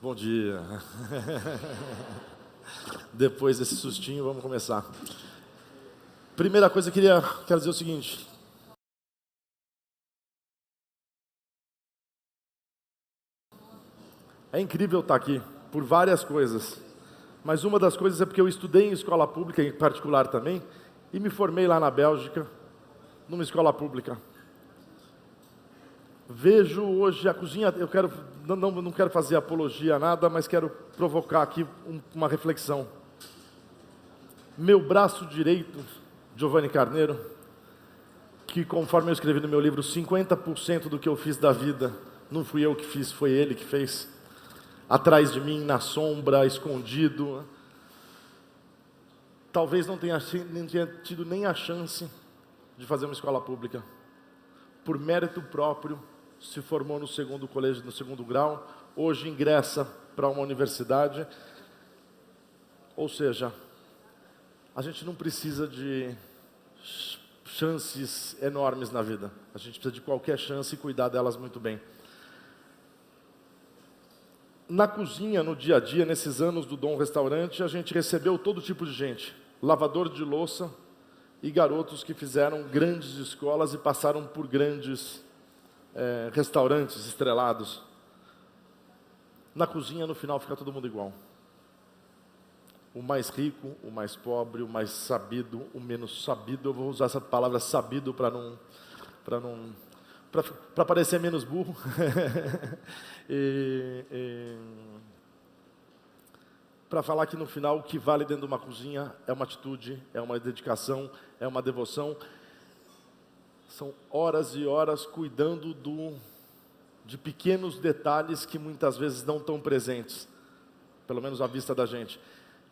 Bom dia. Depois desse sustinho, vamos começar. Primeira coisa, quero dizer o seguinte. É incrível estar aqui, por várias coisas. Mas uma das coisas é porque eu estudei em escola pública, em particular também, e me formei lá na Bélgica, numa escola pública. Vejo hoje a cozinha, não quero fazer apologia a nada, mas quero provocar aqui uma reflexão. Meu braço direito, Giovanni Carneiro, que conforme eu escrevi no meu livro, 50% do que eu fiz da vida, não fui eu que fiz, foi ele que fez. Atrás de mim, na sombra, escondido. Talvez não tenha tido nem a chance de fazer uma escola pública. Por mérito próprio, se formou no segundo colégio, no segundo grau, hoje ingressa para uma universidade. Ou seja, a gente não precisa de chances enormes na vida. A gente precisa de qualquer chance e cuidar delas muito bem. Na cozinha, no dia a dia, nesses anos do Dom Restaurante, a gente recebeu todo tipo de gente. Lavador de louça e garotos que fizeram grandes escolas e passaram por grandes restaurantes estrelados. Na cozinha, no final, fica todo mundo igual. O mais rico, o mais pobre, o mais sabido, o menos sabido. Eu vou usar essa palavra sabido para parecer menos burro. Para falar que no final o que vale dentro de uma cozinha é uma atitude, é uma dedicação, é uma devoção. São horas e horas cuidando de pequenos detalhes que muitas vezes não estão presentes, pelo menos à vista da gente.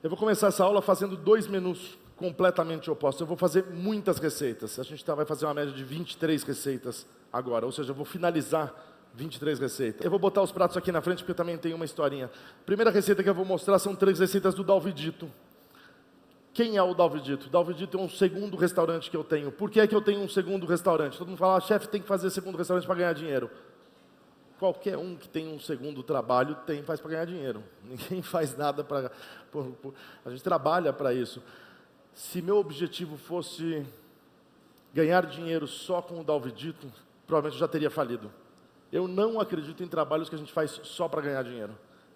Eu vou começar essa aula fazendo 2 menus completamente opostos. Eu vou fazer muitas receitas. A gente vai fazer uma média de 23 receitas agora, ou seja, eu vou finalizar 23 receitas. Eu vou botar os pratos aqui na frente porque eu também tenho uma historinha. Primeira receita que eu vou mostrar são 3 receitas do Dalvidito. Quem é o Dalvidito? O Dalvidito é um segundo restaurante que eu tenho. Por que é que eu tenho um segundo restaurante? Todo mundo fala, chefe, tem que fazer segundo restaurante para ganhar dinheiro. Qualquer um que tem um segundo trabalho faz para ganhar dinheiro. Ninguém faz nada para... A gente trabalha para isso. Se meu objetivo fosse ganhar dinheiro só com o Dalvidito, provavelmente eu já teria falido. Eu não acredito em trabalhos que a gente faz só para ganhar dinheiro.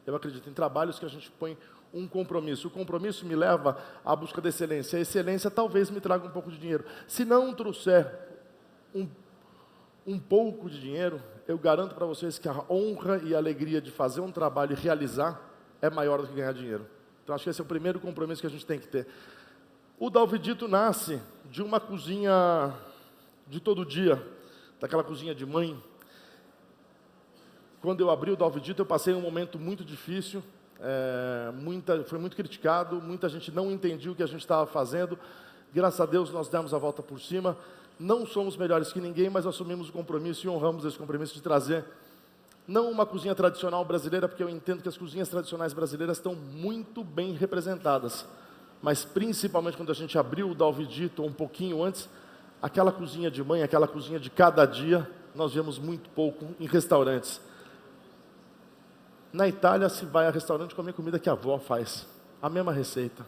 Eu acredito em trabalhos que a gente põe um compromisso. O compromisso me leva à busca da excelência. A excelência talvez me traga um pouco de dinheiro. Se não trouxer um pouco de dinheiro, eu garanto para vocês que a honra e a alegria de fazer um trabalho e realizar é maior do que ganhar dinheiro. Então acho que esse é o primeiro compromisso que a gente tem que ter. O Dalvidito nasce de uma cozinha de todo dia, daquela cozinha de mãe. Quando eu abri o Dalvidito, eu passei um momento muito difícil, foi muito criticado, muita gente não entendia o que a gente estava fazendo. Graças a Deus nós demos a volta por cima. Não somos melhores que ninguém, mas assumimos o compromisso e honramos esse compromisso de trazer, não uma cozinha tradicional brasileira, porque eu entendo que as cozinhas tradicionais brasileiras estão muito bem representadas. Mas principalmente quando a gente abriu o Dalvidito, um pouquinho antes, aquela cozinha de mãe, aquela cozinha de cada dia, nós vemos muito pouco em restaurantes. Na Itália se vai a restaurante comer comida que a avó faz, a mesma receita.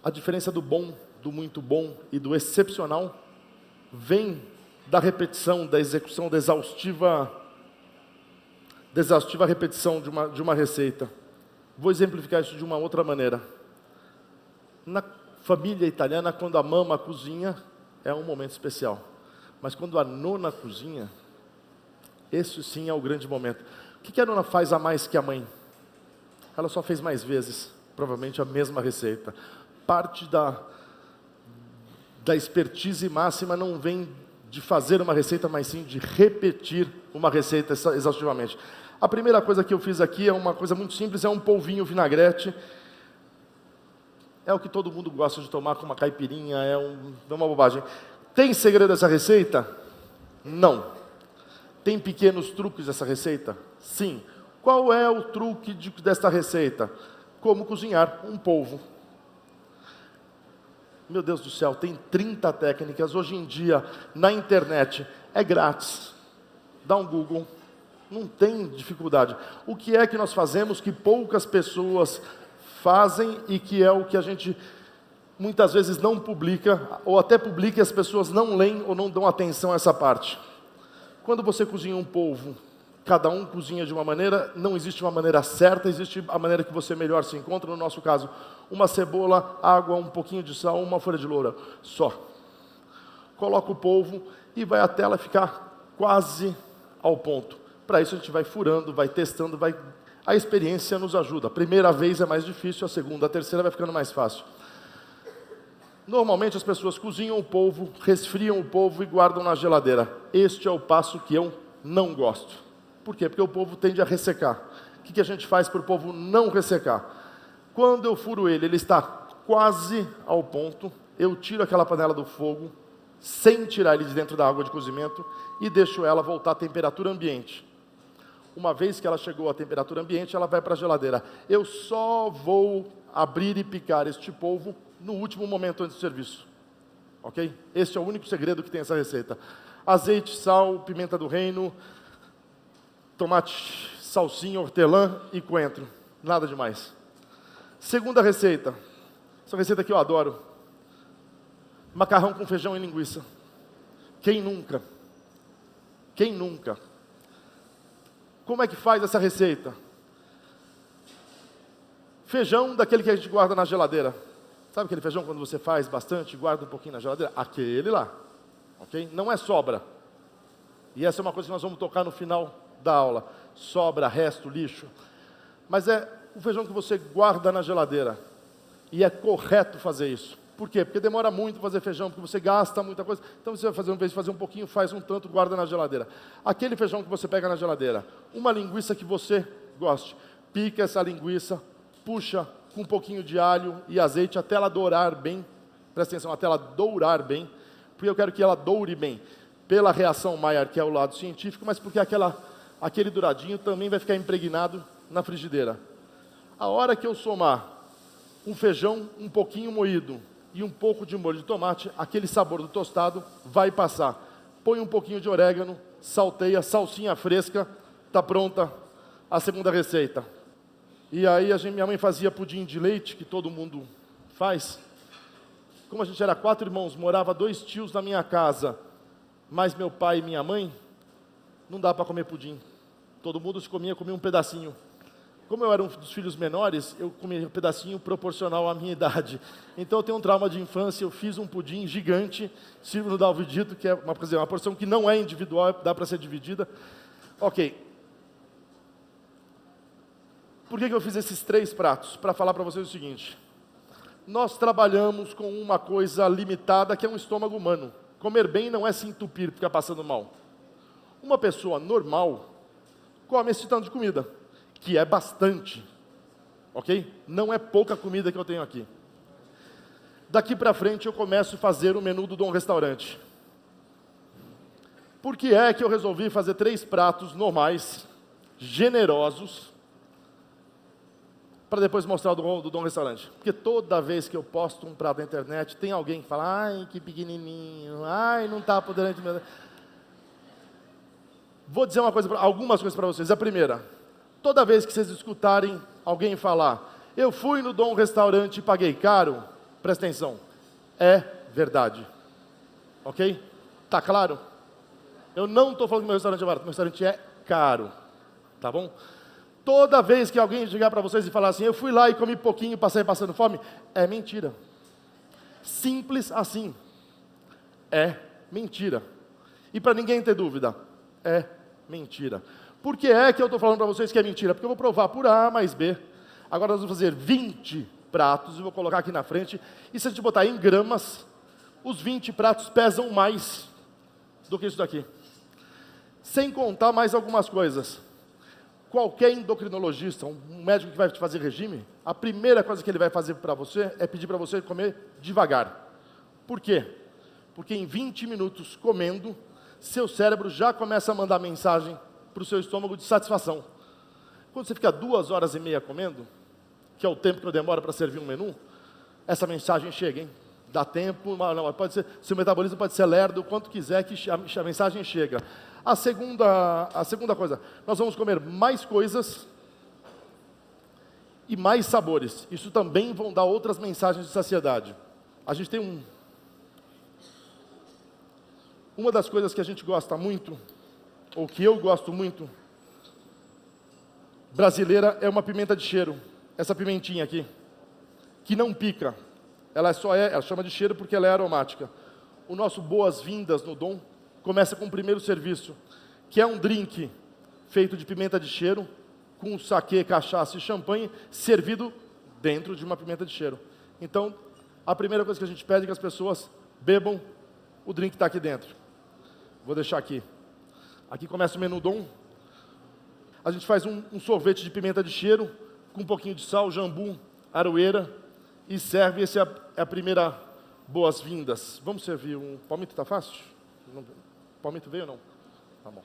A diferença do bom, do muito bom e do excepcional vem da repetição, da execução, da exaustiva repetição de uma receita. Vou exemplificar isso de uma outra maneira. Na família italiana, quando a mama cozinha, é um momento especial. Mas quando a nona cozinha, esse sim é o grande momento. O que a nona faz a mais que a mãe? Ela só fez mais vezes, provavelmente a mesma receita. Parte da expertise máxima não vem de fazer uma receita, mas sim de repetir uma receita exaustivamente. A primeira coisa que eu fiz aqui é uma coisa muito simples, é um polvinho vinagrete. É o que todo mundo gosta de tomar com uma caipirinha, é uma bobagem. Tem segredo essa receita? Não. Tem pequenos truques dessa receita? Sim. Qual é o truque desta receita? Como cozinhar um polvo. Meu Deus do céu, tem 30 técnicas. Hoje em dia, na internet, é grátis. Dá um Google. Não tem dificuldade. O que é que nós fazemos que poucas pessoas fazem e que é o que a gente muitas vezes não publica, ou até publica e as pessoas não leem ou não dão atenção a essa parte? Quando você cozinha um polvo, cada um cozinha de uma maneira, não existe uma maneira certa, existe a maneira que você melhor se encontra. No nosso caso, uma cebola, água, um pouquinho de sal, uma folha de loura, só. Coloca o polvo e vai até ela ficar quase ao ponto. Para isso a gente vai furando, vai testando, a experiência nos ajuda. A primeira vez é mais difícil, a segunda, a terceira vai ficando mais fácil. Normalmente as pessoas cozinham o polvo, resfriam o polvo e guardam na geladeira. Este é o passo que eu não gosto. Por quê? Porque o polvo tende a ressecar. O que a gente faz para o polvo não ressecar? Quando eu furo ele, ele está quase ao ponto, eu tiro aquela panela do fogo, sem tirar ele de dentro da água de cozimento, e deixo ela voltar à temperatura ambiente. Uma vez que ela chegou à temperatura ambiente, ela vai para a geladeira. Eu só vou abrir e picar este polvo no último momento antes do serviço. Ok? Este é o único segredo que tem essa receita. Azeite, sal, pimenta do reino, tomate, salsinha, hortelã e coentro. Nada demais. Segunda receita. Essa receita que eu adoro. Macarrão com feijão e linguiça. Quem nunca? Quem nunca? Como é que faz essa receita? Feijão daquele que a gente guarda na geladeira. Sabe aquele feijão quando você faz bastante, guarda um pouquinho na geladeira? Aquele lá. Ok? Não é sobra. E essa é uma coisa que nós vamos tocar no final da aula. Sobra, resto, lixo. Mas é o feijão que você guarda na geladeira. E é correto fazer isso. Por quê? Porque demora muito fazer feijão, porque você gasta muita coisa. Então você vai fazer, em vez de fazer um pouquinho, faz um tanto, guarda na geladeira. Aquele feijão que você pega na geladeira, uma linguiça que você goste, pica essa linguiça, puxa com um pouquinho de alho e azeite até ela dourar bem. Presta atenção, até ela dourar bem, porque eu quero que ela doure bem. Pela reação Maillard, que é o lado científico, mas porque aquele douradinho também vai ficar impregnado na frigideira. A hora que eu somar um feijão um pouquinho moído e um pouco de molho de tomate, aquele sabor do tostado vai passar. Põe um pouquinho de orégano, salteia, salsinha fresca, está pronta a segunda receita. E aí minha mãe fazia pudim de leite, que todo mundo faz. Como a gente era 4 irmãos, morava 2 tios na minha casa, mais meu pai e minha mãe, não dá para comer pudim. Todo mundo comia um pedacinho. Como eu era um dos filhos menores, eu comia um pedacinho proporcional à minha idade. Então eu tenho um trauma de infância, eu fiz um pudim gigante, sirvo no Dalvidito, que é uma porção que não é individual, dá para ser dividida. Ok. Por que eu fiz esses 3 pratos? Para falar para vocês o seguinte. Nós trabalhamos com uma coisa limitada, que é um estômago humano. Comer bem não é se entupir, ficar passando mal. Uma pessoa normal come esse tanto de comida, que é bastante, ok? Não é pouca comida que eu tenho aqui. Daqui para frente eu começo a fazer o menu do Dom Restaurante. Por que é que eu resolvi fazer 3 pratos normais, generosos, para depois mostrar do Dom Restaurante? Porque toda vez que eu posto um prato na internet, tem alguém que fala, ai, que pequenininho, ai, não está apoderante mesmo. Vou dizer algumas coisas para vocês. A primeira, toda vez que vocês escutarem alguém falar, eu fui no Dom Restaurante e paguei caro, presta atenção, é verdade. Ok? Tá claro? Eu não estou falando que meu restaurante é barato, meu restaurante é caro. Tá bom? Toda vez que alguém chegar para vocês e falar assim, eu fui lá e comi pouquinho e passei passando fome, é mentira. Simples assim. É mentira. E para ninguém ter dúvida, é mentira. Por que é que eu estou falando para vocês que é mentira? Porque eu vou provar por A mais B. Agora nós vamos fazer 20 pratos, e vou colocar aqui na frente. E se a gente botar em gramas, os 20 pratos pesam mais do que isso daqui. Sem contar mais algumas coisas. Qualquer endocrinologista, um médico que vai te fazer regime, a primeira coisa que ele vai fazer para você é pedir para você comer devagar. Por quê? Porque em 20 minutos comendo, seu cérebro já começa a mandar mensagem para o seu estômago de satisfação. Quando você fica 2h30 comendo, que é o tempo que eu demoro para servir um menu, essa mensagem chega, hein? Dá tempo, não, pode ser, seu metabolismo pode ser lerdo o quanto quiser que a mensagem chega. A segunda coisa, nós vamos comer mais coisas e mais sabores. Isso também vão dar outras mensagens de saciedade. A gente tem uma das coisas que a gente gosta muito, ou que eu gosto muito, brasileira, é uma pimenta de cheiro. Essa pimentinha aqui, que não pica. Ela chama de cheiro porque ela é aromática. O nosso boas-vindas no Dom começa com o primeiro serviço, que é um drink feito de pimenta de cheiro, com saquê, cachaça e champanhe, servido dentro de uma pimenta de cheiro. Então, a primeira coisa que a gente pede é que as pessoas bebam o drink que está aqui dentro. Vou deixar aqui. Aqui começa o menu Dom. A gente faz um sorvete de pimenta de cheiro, com um pouquinho de sal, jambu, aroeira, e serve. Essa é a primeira boas-vindas. Vamos servir um... Palmito está fácil? Palmito veio ou não? Tá bom.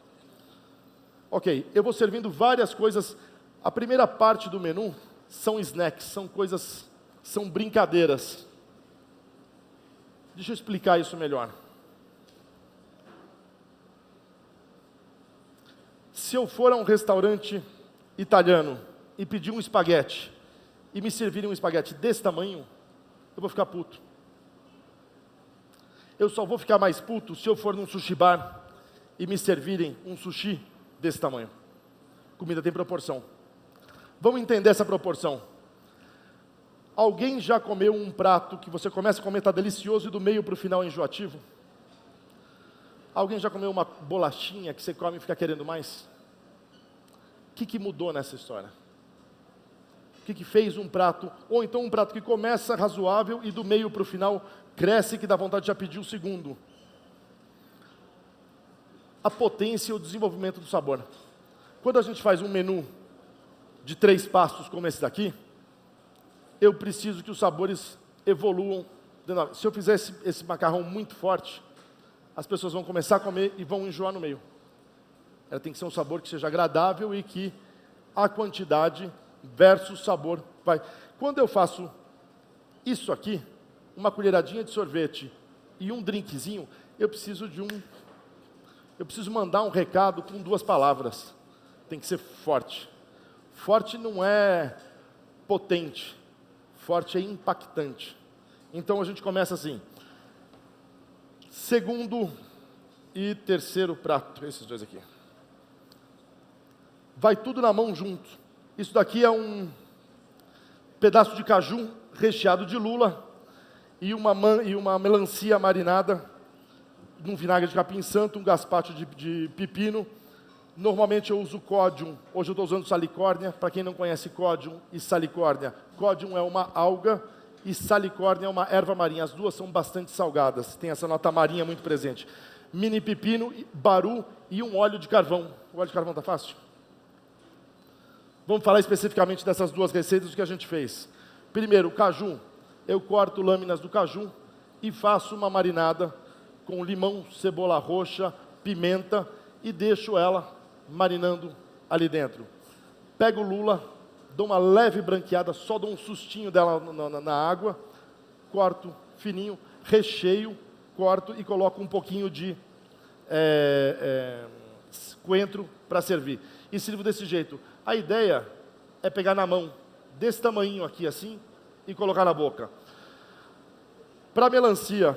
Ok, eu vou servindo várias coisas. A primeira parte do menu são snacks, são coisas, são brincadeiras. Deixa eu explicar isso melhor. Se eu for a um restaurante italiano e pedir um espaguete, e me servirem um espaguete desse tamanho, eu vou ficar puto. Eu só vou ficar mais puto se eu for num sushi bar e me servirem um sushi desse tamanho. Comida tem proporção. Vamos entender essa proporção. Alguém já comeu um prato que você começa a comer, está delicioso, e do meio para o final é enjoativo? Alguém já comeu uma bolachinha que você come e fica querendo mais? O que mudou nessa história? O que fez um prato, ou então um prato que começa razoável e do meio para o final cresce, que dá vontade de já pedir o segundo? A potência e o desenvolvimento do sabor. Quando a gente faz um menu de 3 passos como esse daqui, eu preciso que os sabores evoluam. Se eu fizer esse macarrão muito forte, as pessoas vão começar a comer e vão enjoar no meio. Ela tem que ser um sabor que seja agradável e que a quantidade versus sabor vai. Quando eu faço isso aqui, uma colheradinha de sorvete e um drinkzinho, eu preciso mandar um recado com 2 palavras. Tem que ser forte. Forte não é potente. Forte é impactante. Então a gente começa assim. Segundo e terceiro prato, esses 2 aqui. Vai tudo na mão junto. Isso daqui é um pedaço de caju recheado de lula e uma melancia marinada num vinagre de capim santo, um gazpacho de pepino. Normalmente eu uso códium, hoje eu estou usando salicórnia. Para quem não conhece códium e salicórnia, códium é uma alga e salicórnia é uma erva marinha. As duas são bastante salgadas, tem essa nota marinha muito presente. Mini pepino, baru e um óleo de carvão. O óleo de carvão está fácil? Vamos falar especificamente dessas 2 receitas, o que a gente fez. Primeiro, o caju. Eu corto lâminas do caju e faço uma marinada com limão, cebola roxa, pimenta e deixo ela marinando ali dentro. Pego lula, dou uma leve branqueada, só dou um sustinho dela na água, corto fininho, recheio, corto e coloco um pouquinho de coentro para servir. E sirvo desse jeito. A ideia é pegar na mão, desse tamanho aqui assim, e colocar na boca. Para melancia,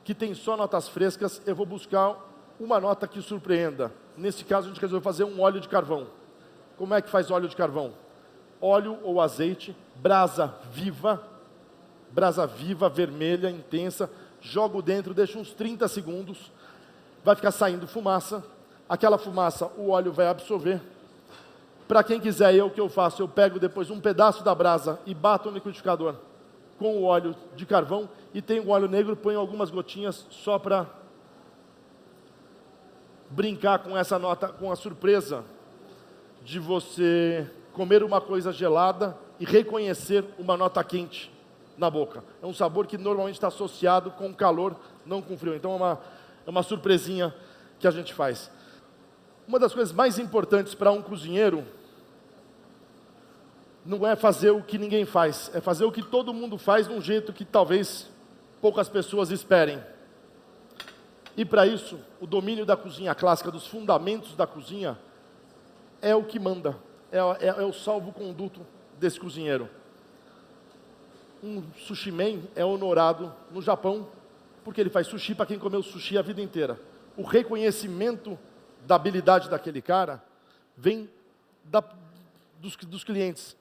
que tem só notas frescas, eu vou buscar uma nota que surpreenda. Nesse caso, a gente resolveu fazer um óleo de carvão. Como é que faz óleo de carvão? Óleo ou azeite, brasa viva, vermelha, intensa, jogo dentro, deixo uns 30 segundos, vai ficar saindo fumaça. Aquela fumaça, o óleo vai absorver. Para quem quiser, o que eu faço? Eu pego depois um pedaço da brasa e bato no liquidificador com o óleo de carvão, e tenho o óleo negro, ponho algumas gotinhas só para brincar com essa nota, com a surpresa de você comer uma coisa gelada e reconhecer uma nota quente na boca. É um sabor que normalmente está associado com calor, não com frio. Então é uma surpresinha que a gente faz. Uma das coisas mais importantes para um cozinheiro não é fazer o que ninguém faz, é fazer o que todo mundo faz de um jeito que talvez poucas pessoas esperem. E para isso, o domínio da cozinha clássica, dos fundamentos da cozinha, é o que manda, é o salvo-conduto desse cozinheiro. Um sushi man é honorado no Japão, porque ele faz sushi para quem comeu sushi a vida inteira. O reconhecimento da habilidade daquele cara vem dos clientes.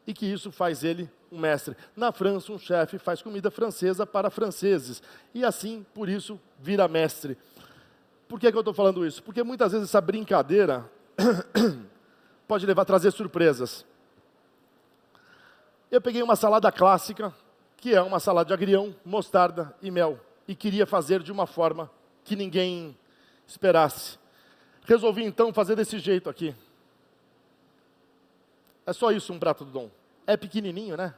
E que isso faz ele um mestre. Na França, um chefe faz comida francesa para franceses. E assim, por isso, vira mestre. Por que eu estou falando isso? Porque muitas vezes essa brincadeira pode trazer surpresas. Eu peguei uma salada clássica, que é uma salada de agrião, mostarda e mel. E queria fazer de uma forma que ninguém esperasse. Resolvi então fazer desse jeito aqui. É só isso um prato do Dom. É pequenininho, né?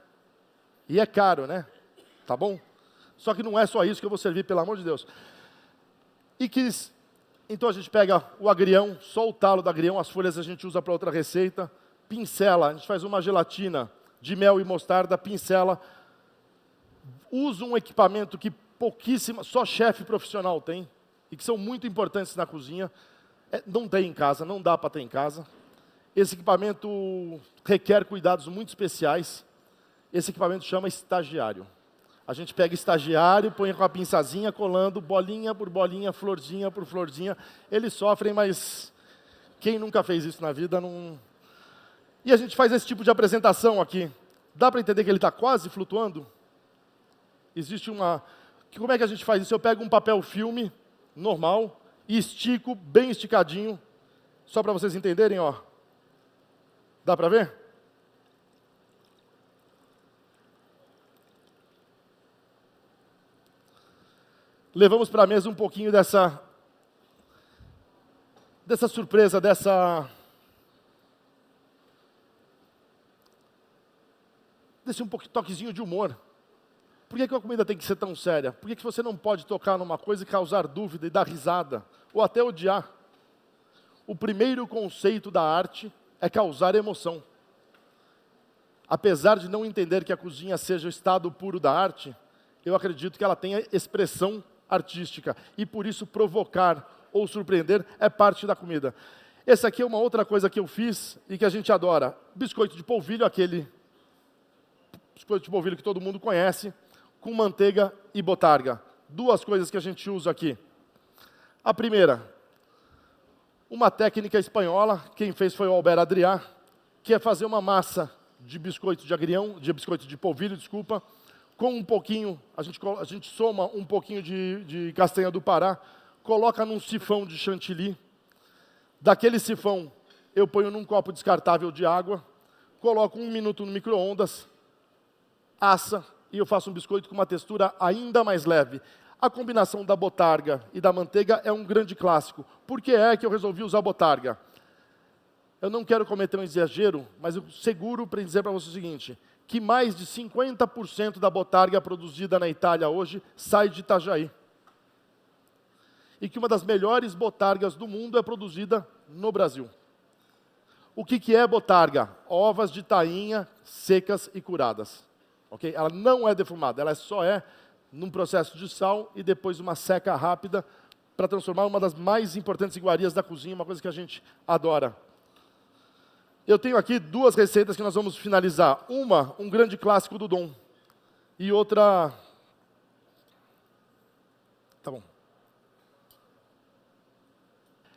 E é caro, né? Tá bom? Só que não é só isso que eu vou servir, pelo amor de Deus. Então a gente pega o agrião, só o talo do agrião, as folhas a gente usa para outra receita, pincela, a gente faz uma gelatina de mel e mostarda, pincela, usa um equipamento que só chefe profissional tem, e que são muito importantes na cozinha, não tem em casa, não dá para ter em casa. Esse equipamento requer cuidados muito especiais. Esse equipamento chama estagiário. A gente pega estagiário, põe com a pinçazinha, colando bolinha por bolinha, florzinha por florzinha. Eles sofrem, mas quem nunca fez isso na vida não... E a gente faz esse tipo de apresentação aqui. Dá para entender que ele está quase flutuando? Existe uma... Como é que a gente faz isso? Eu pego um papel filme normal e estico bem esticadinho, só para vocês entenderem, ó. Dá para ver? Levamos para a mesa um pouquinho dessa surpresa, desse toquezinho de humor. Por que a comida tem que ser tão séria? Por que você não pode tocar numa coisa e causar dúvida e dar risada? Ou até odiar? O primeiro conceito da arte é causar emoção. Apesar de não entender que a cozinha seja o estado puro da arte, eu acredito que ela tenha expressão artística. E por isso provocar ou surpreender é parte da comida. Essa aqui é uma outra coisa que eu fiz e que a gente adora. Biscoito de polvilho, aquele biscoito de polvilho que todo mundo conhece, com manteiga e botarga. Duas coisas que a gente usa aqui. A primeira, uma técnica espanhola, quem fez foi o Albert Adrià, que é fazer uma massa de biscoito de agrião, de biscoito de polvilho, desculpa, com um pouquinho, a gente soma um pouquinho de castanha do Pará, coloca num sifão de chantilly. Daquele sifão, eu ponho num copo descartável de água, coloco 1 minuto no micro-ondas, assa, e eu faço um biscoito com uma textura ainda mais leve. A combinação da botarga e da manteiga é um grande clássico. Por que é que eu resolvi usar botarga? Eu não quero cometer um exagero, mas eu seguro para dizer para você o seguinte, que mais de 50% da botarga produzida na Itália hoje sai de Itajaí. E que uma das melhores botargas do mundo é produzida no Brasil. O que é botarga? Ovas de tainha secas e curadas. Okay? Ela não é defumada, ela só é num processo de sal e depois uma seca rápida para transformar uma das mais importantes iguarias da cozinha, uma coisa que a gente adora. Eu tenho aqui 2 receitas que nós vamos finalizar. Uma, um grande clássico do Dom. E outra... Tá bom.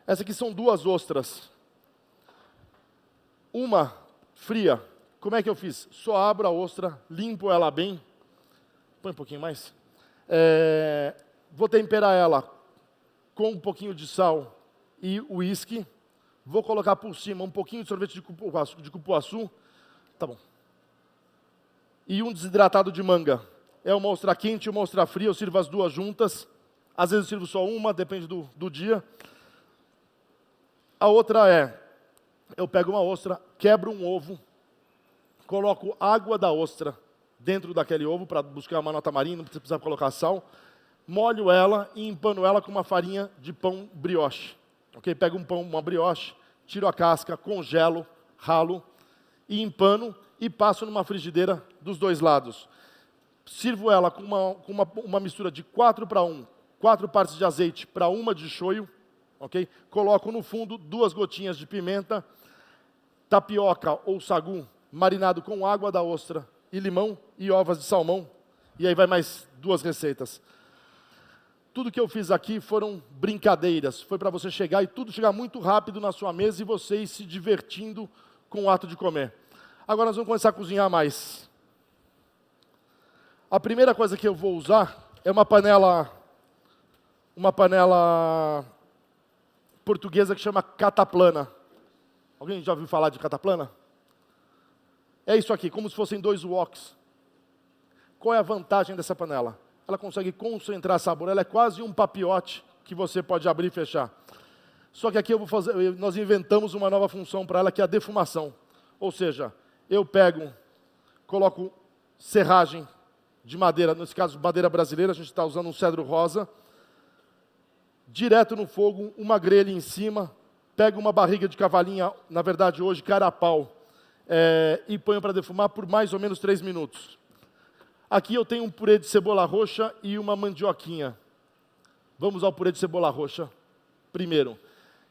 Essa aqui são 2 ostras. Uma fria. Como é que eu fiz? Só abro a ostra, limpo ela bem. Põe um pouquinho mais. Vou temperar ela com um pouquinho de sal e uísque. Vou colocar por cima um pouquinho de sorvete de cupuaçu. Tá bom. E um desidratado de manga. É uma ostra quente e uma ostra fria. Eu sirvo as 2 juntas. Às vezes eu sirvo só uma, depende do dia. A outra eu pego uma ostra, quebro um ovo, coloco água da ostra dentro daquele ovo para buscar uma nota marinha, não precisa colocar sal. Molho ela e empano ela com uma farinha de pão brioche. Okay? Pego um pão, uma brioche, tiro a casca, congelo, ralo e empano e passo numa frigideira dos 2 lados. Sirvo ela com uma mistura de 4-1, 4 partes de azeite para 1 de shoyu, ok? Coloco no fundo 2 gotinhas de pimenta, tapioca ou sagu marinado com água da ostra e limão e ovas de salmão. E aí vai mais 2 receitas. Tudo que eu fiz aqui foram brincadeiras. Foi para você chegar e tudo chegar muito rápido na sua mesa e você ir se divertindo com o ato de comer. Agora nós vamos começar a cozinhar mais. A primeira coisa que eu vou usar é uma panela portuguesa que chama cataplana. Alguém já ouviu falar de cataplana? É isso aqui, como se fossem 2 woks. Qual é a vantagem dessa panela? Ela consegue concentrar sabor, ela é quase um papiote que você pode abrir e fechar. Só que aqui nós inventamos uma nova função para ela, que é a defumação. Ou seja, eu coloco serragem de madeira, nesse caso madeira brasileira, a gente está usando um cedro rosa, direto no fogo, uma grelha em cima, pego uma barriga de cavalinha, na verdade hoje carapau, e ponho para defumar por mais ou menos 3 minutos. Aqui eu tenho um purê de cebola roxa e uma mandioquinha. Vamos ao purê de cebola roxa primeiro.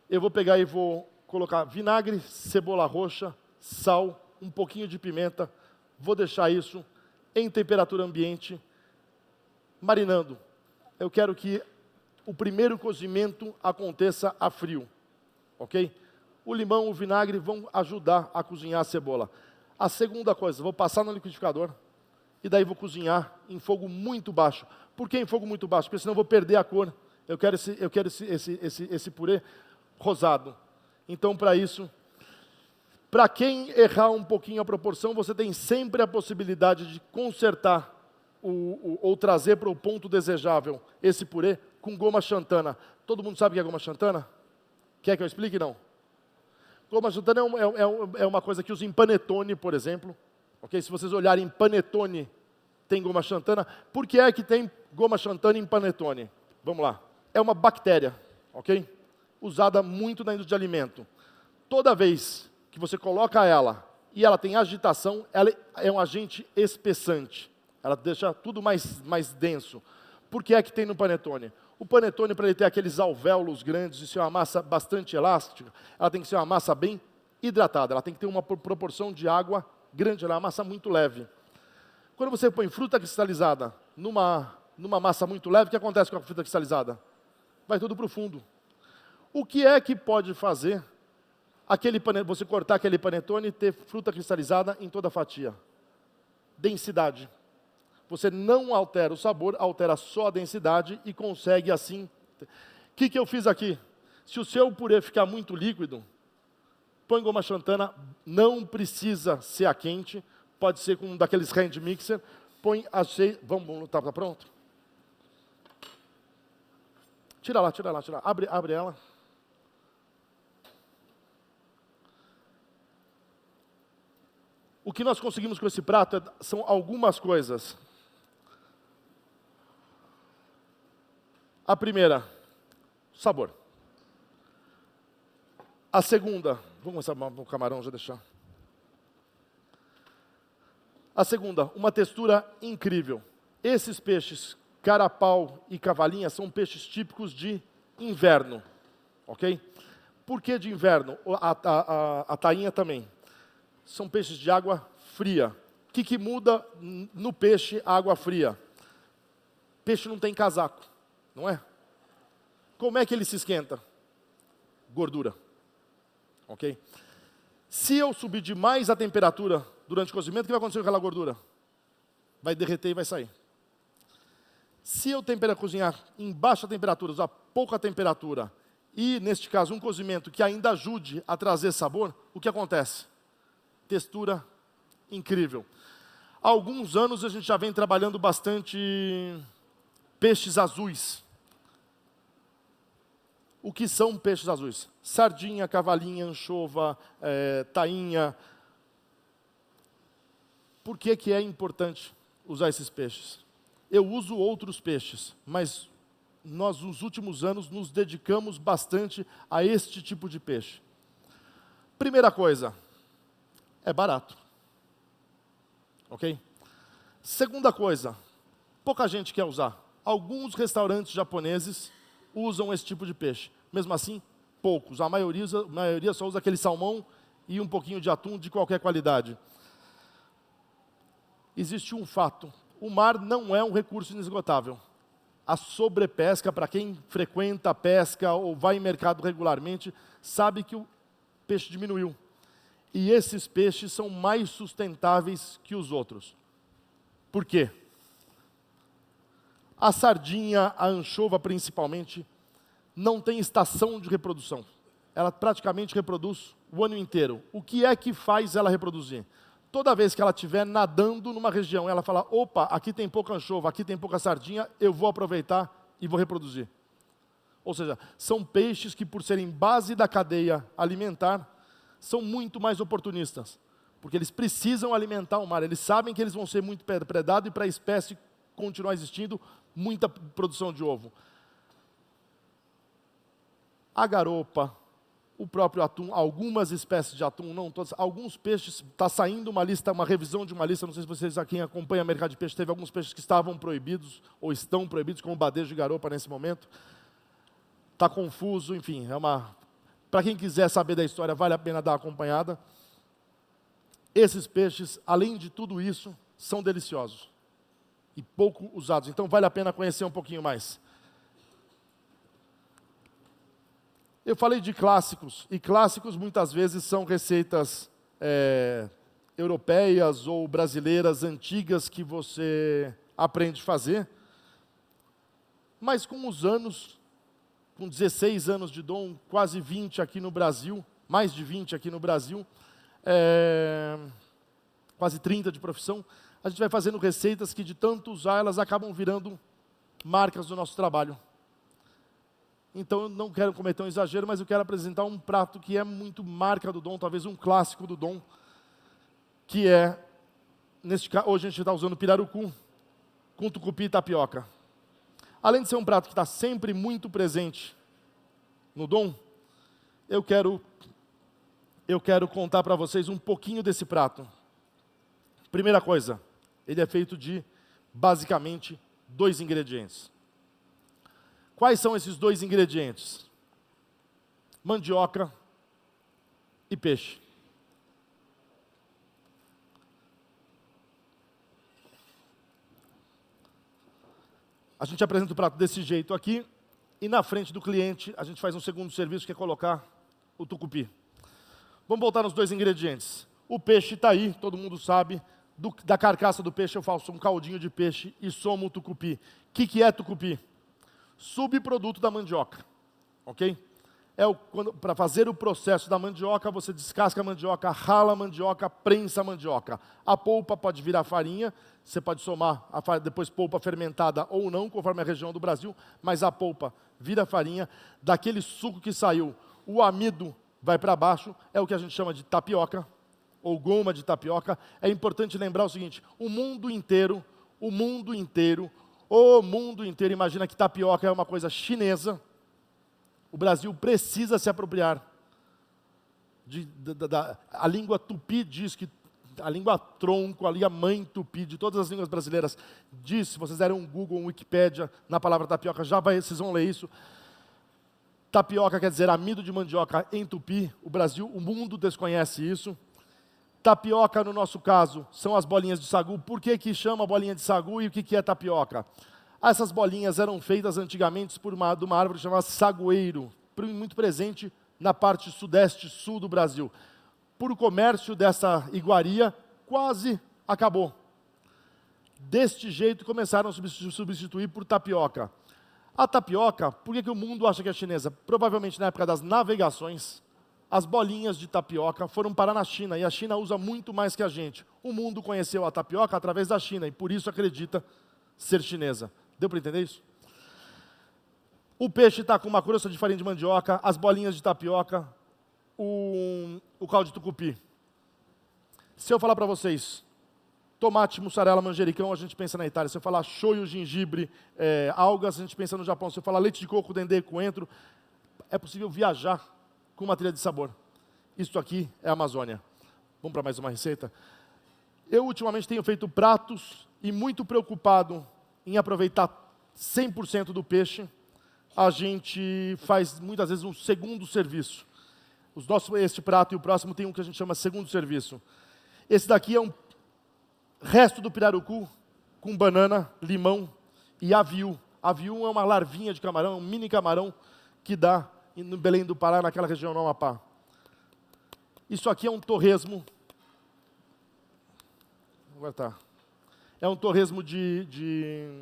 Eu vou pegar e vou colocar vinagre, cebola roxa, sal, um pouquinho de pimenta. Vou deixar isso em temperatura ambiente, marinando. Eu quero que o primeiro cozimento aconteça a frio, ok? O limão, o vinagre vão ajudar a cozinhar a cebola. A segunda coisa, vou passar no liquidificador e daí vou cozinhar em fogo muito baixo. Por que em fogo muito baixo? Porque senão eu vou perder a cor. Eu quero esse purê rosado. Então, para isso, para quem errar um pouquinho a proporção, você tem sempre a possibilidade de consertar ou trazer para o ponto desejável esse purê com goma xantana. Todo mundo sabe o que é goma xantana? Quer que eu explique? Não. Goma xantana é uma coisa que usa em panetone, por exemplo. Okay? Se vocês olharem panetone, tem goma xantana. Por que é que tem goma xantana em panetone? Vamos lá. É uma bactéria, ok? Usada muito na indústria de alimento. Toda vez que você coloca ela e ela tem agitação, ela é um agente espessante. Ela deixa tudo mais denso. Por que é que tem no panetone? O panetone, para ele ter aqueles alvéolos grandes e ser uma massa bastante elástica, ela tem que ser uma massa bem hidratada. Ela tem que ter uma proporção de água grande, ela é uma massa muito leve. Quando você põe fruta cristalizada numa massa muito leve, o que acontece com a fruta cristalizada? Vai tudo para o fundo. O que é que pode fazer você cortar aquele panetone e ter fruta cristalizada em toda a fatia? Densidade. Você não altera o sabor, altera só a densidade e consegue assim. O que eu fiz aqui? Se o seu purê ficar muito líquido, põe goma xantana, não precisa ser a quente, pode ser com um daqueles hand mixer, põe azeite, vamos, tá pronto? Tira lá, abre ela. O que nós conseguimos com esse prato são algumas coisas. A primeira, sabor. A segunda, vamos começar com o camarão, já deixar. A segunda, uma textura incrível. Esses peixes, carapau e cavalinha, são peixes típicos de inverno, ok? Por que de inverno? A tainha também. São peixes de água fria. O que muda no peixe água fria? Peixe não tem casaco, não é? Como é que ele se esquenta? Gordura. Ok? Se eu subir demais a temperatura durante o cozimento, o que vai acontecer com aquela gordura? Vai derreter e vai sair. Se eu cozinhar em baixa temperatura, usar pouca temperatura, e, neste caso, um cozimento que ainda ajude a trazer sabor, o que acontece? Textura incrível. Há alguns anos a gente já vem trabalhando bastante peixes azuis. O que são peixes azuis? Sardinha, cavalinha, anchova, tainha. Por que é importante usar esses peixes? Eu uso outros peixes, mas nós, nos últimos anos, nos dedicamos bastante a este tipo de peixe. Primeira coisa, é barato. Ok? Segunda coisa, pouca gente quer usar. Alguns restaurantes japoneses usam esse tipo de peixe. Mesmo assim, poucos. A maioria só usa aquele salmão e um pouquinho de atum de qualquer qualidade. Existe um fato. O mar não é um recurso inesgotável. A sobrepesca, para quem frequenta a pesca ou vai em mercado regularmente, sabe que o peixe diminuiu. E esses peixes são mais sustentáveis que os outros. Por quê? A sardinha, a anchova principalmente, não tem estação de reprodução. Ela praticamente reproduz o ano inteiro. O que é que faz ela reproduzir? Toda vez que ela estiver nadando numa região, ela fala, opa, aqui tem pouca anchova, aqui tem pouca sardinha, eu vou aproveitar e vou reproduzir. Ou seja, são peixes que, por serem base da cadeia alimentar, são muito mais oportunistas. Porque eles precisam alimentar o mar, eles sabem que eles vão ser muito predados e para a espécie continuar existindo, muita produção de ovo. A garopa, o próprio atum, algumas espécies de atum, não todas, alguns peixes, está saindo uma lista, uma revisão de uma lista, não sei se vocês aqui acompanham o mercado de peixe, teve alguns peixes que estavam proibidos, ou estão proibidos, como o badejo de garopa nesse momento. Está confuso, enfim, para quem quiser saber da história, vale a pena dar uma acompanhada. Esses peixes, além de tudo isso, são deliciosos e pouco usados, então vale a pena conhecer um pouquinho mais. Eu falei de clássicos, e clássicos muitas vezes são receitas europeias ou brasileiras antigas que você aprende a fazer, mas com os anos, com 16 anos de dom, quase 20 aqui no Brasil, mais de 20 aqui no Brasil, quase 30 de profissão, a gente vai fazendo receitas que de tanto usar, elas acabam virando marcas do nosso trabalho. Então eu não quero cometer um exagero, mas eu quero apresentar um prato que é muito marca do Dom, talvez um clássico do Dom, que é, hoje a gente está usando pirarucu, com tucupi e tapioca. Além de ser um prato que está sempre muito presente no Dom, eu quero contar para vocês um pouquinho desse prato. Primeira coisa, ele é feito de, basicamente, 2 ingredientes. Quais são esses 2 ingredientes? Mandioca e peixe. A gente apresenta o prato desse jeito aqui, e na frente do cliente a gente faz um segundo serviço, que é colocar o tucupi. Vamos voltar nos 2 ingredientes. O peixe está aí, todo mundo sabe. Da carcaça do peixe eu faço um caldinho de peixe e somo o tucupi. O que é tucupi? Subproduto da mandioca, ok? Para fazer o processo da mandioca, você descasca a mandioca, rala a mandioca, prensa a mandioca. A polpa pode virar farinha, você pode somar depois polpa fermentada ou não, conforme a região do Brasil, mas a polpa vira farinha. Daquele suco que saiu, o amido vai para baixo, é o que a gente chama de tapioca, ou goma de tapioca. É importante lembrar o seguinte, o mundo inteiro, imagina que tapioca é uma coisa chinesa. O Brasil precisa se apropriar. A língua tupi diz que, a língua tronco, a língua mãe tupi, de todas as línguas brasileiras, diz, se vocês derem um Google, um Wikipédia, na palavra tapioca, vocês vão ler isso. Tapioca quer dizer amido de mandioca em tupi. O mundo desconhece isso. Tapioca, no nosso caso, são as bolinhas de sagu. Por que chama bolinha de sagu e o que é tapioca? Essas bolinhas eram feitas antigamente de uma árvore chamada sagueiro, muito presente na parte sudeste, sul do Brasil. Por o comércio dessa iguaria, quase acabou. Deste jeito, começaram a substituir por tapioca. A tapioca, por que o mundo acha que é chinesa? Provavelmente na época das navegações, as bolinhas de tapioca foram parar na China, e a China usa muito mais que a gente. O mundo conheceu a tapioca através da China, e por isso acredita ser chinesa. Deu para entender isso? O peixe está com uma crosta de farinha de mandioca, as bolinhas de tapioca, o caldo de tucupi. Se eu falar para vocês, tomate, mussarela, manjericão, a gente pensa na Itália. Se eu falar shoyu, gengibre, algas, a gente pensa no Japão. Se eu falar leite de coco, dendê, coentro, é possível viajar com uma trilha de sabor. Isso aqui é a Amazônia. Vamos para mais uma receita? Eu ultimamente tenho feito pratos e muito preocupado em aproveitar 100% do peixe, a gente faz muitas vezes um segundo serviço. Este prato e o próximo tem um que a gente chama segundo serviço. Esse daqui é um resto do pirarucu com banana, limão e aviú. Aviú é uma larvinha de camarão, é um mini camarão que dá no Belém do Pará, naquela região do Amapá. Isso aqui é um torresmo. Agora tá. É um torresmo de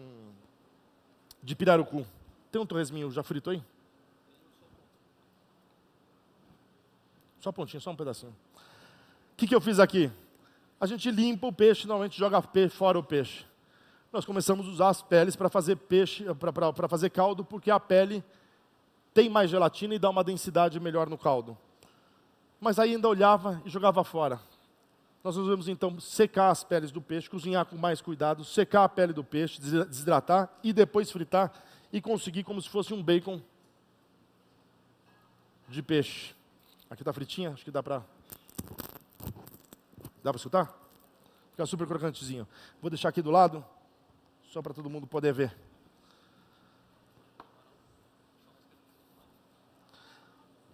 pirarucu. Tem um torresminho já frito aí? Só pontinho, só um pedacinho. O que eu fiz aqui? A gente limpa o peixe, normalmente joga fora o peixe. Nós começamos a usar as peles para fazer peixe, para fazer caldo, porque a pele tem mais gelatina e dá uma densidade melhor no caldo. Mas aí ainda olhava e jogava fora. Nós resolvemos então secar as peles do peixe, cozinhar com mais cuidado, secar a pele do peixe, desidratar e depois fritar e conseguir como se fosse um bacon de peixe. Aqui está fritinha, acho que dá para escutar? Fica super crocantezinho. Vou deixar aqui do lado, só para todo mundo poder ver.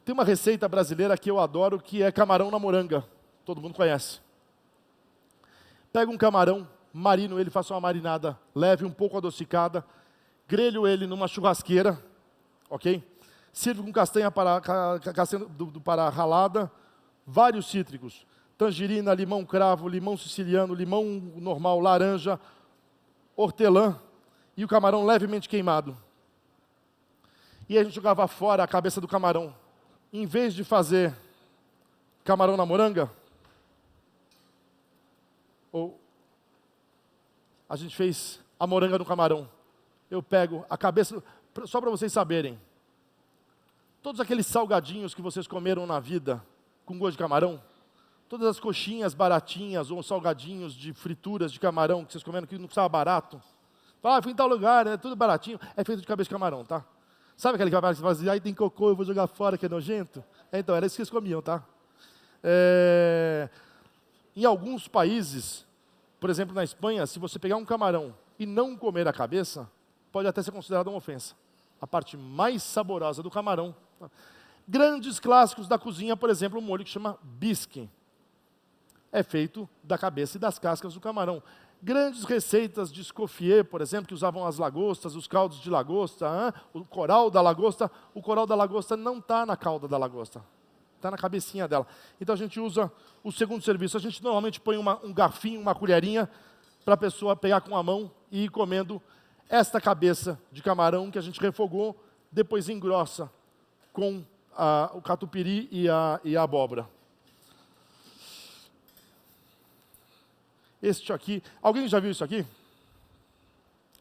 Tem uma receita brasileira que eu adoro, que é camarão na moranga. Todo mundo conhece. Pega um camarão, marino ele, faça uma marinada leve, um pouco adocicada, grelho ele numa churrasqueira, ok? Sirvo com castanha do Pará ralada, vários cítricos, tangerina, limão cravo, limão siciliano, limão normal, laranja, hortelã e o camarão levemente queimado. E a gente jogava fora a cabeça do camarão. Em vez de fazer camarão na moranga, a gente fez a moranga no camarão. Eu pego a cabeça, só para vocês saberem, todos aqueles salgadinhos que vocês comeram na vida com gosto de camarão, todas as coxinhas baratinhas ou salgadinhos de frituras de camarão que vocês comeram que não custava barato. Fala, fui em tal lugar, é tudo baratinho, é feito de cabeça de camarão, tá? Sabe aquele camarão que você fala assim, aí tem cocô, eu vou jogar fora, que é nojento? Então, era isso que eles comiam, tá? Em alguns países, por exemplo, na Espanha, se você pegar um camarão e não comer a cabeça, pode até ser considerado uma ofensa. A parte mais saborosa do camarão. Grandes clássicos da cozinha, por exemplo, um molho que chama bisque. É feito da cabeça e das cascas do camarão. Grandes receitas de Escoffier, por exemplo, que usavam as lagostas, os caldos de lagosta, o coral da lagosta. O coral da lagosta não está na cauda da lagosta, está na cabecinha dela. Então a gente usa o segundo serviço. A gente normalmente põe um garfinho, uma colherinha, para a pessoa pegar com a mão e ir comendo esta cabeça de camarão que a gente refogou, depois engrossa com o catupiry e a abóbora. Este aqui, alguém já viu isso aqui?